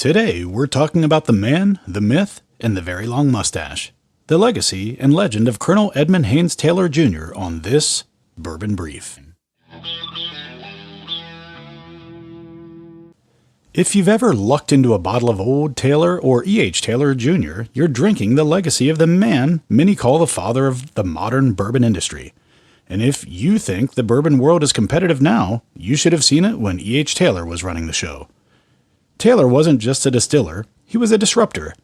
Today, we're talking about the man, the myth, and the very long mustache. The legacy and legend of Colonel Edmund Haynes Taylor, Jr. on this Bourbon Brief. If you've ever lucked into a bottle of Old Taylor or E.H. Taylor, Jr., you're drinking the legacy of the man many call the father of the modern bourbon industry. And if you think the bourbon world is competitive now, you should have seen it when E.H. Taylor was running the show. Taylor wasn't just a distiller, he was a disruptor.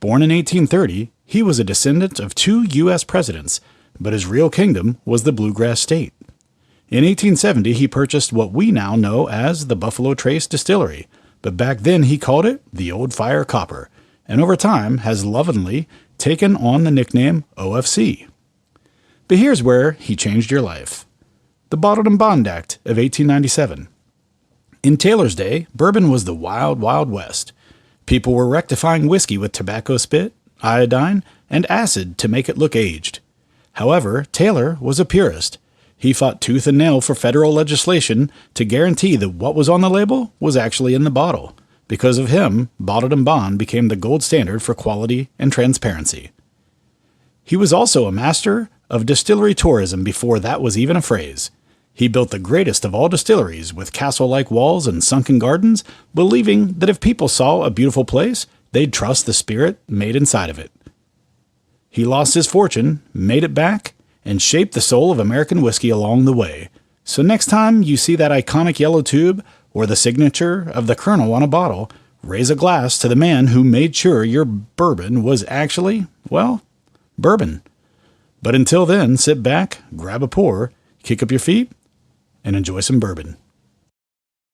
Born in 1830, he was a descendant of 2 U.S. presidents, but his real kingdom was the Bluegrass State. In 1870, he purchased what we now know as the Buffalo Trace Distillery, but back then he called it the Old Fire Copper, and over time has lovingly taken on the nickname OFC. But here's where he changed your life. The Bottled and Bond Act of 1897. In Taylor's day, bourbon was the wild, wild west. People were rectifying whiskey with tobacco spit, iodine, and acid to make it look aged. However, Taylor was a purist. He fought tooth and nail for federal legislation to guarantee that what was on the label was actually in the bottle. Because of him, Bottled and Bond became the gold standard for quality and transparency. He was also a master of distillery tourism before that was even a phrase. He built the greatest of all distilleries with castle-like walls and sunken gardens, believing that if people saw a beautiful place, they'd trust the spirit made inside of it. He lost his fortune, made it back, and shaped the soul of American whiskey along the way. So next time you see that iconic yellow tube or the signature of the Colonel on a bottle, raise a glass to the man who made sure your bourbon was actually, well, bourbon. But until then, sit back, grab a pour, kick up your feet, and enjoy some bourbon.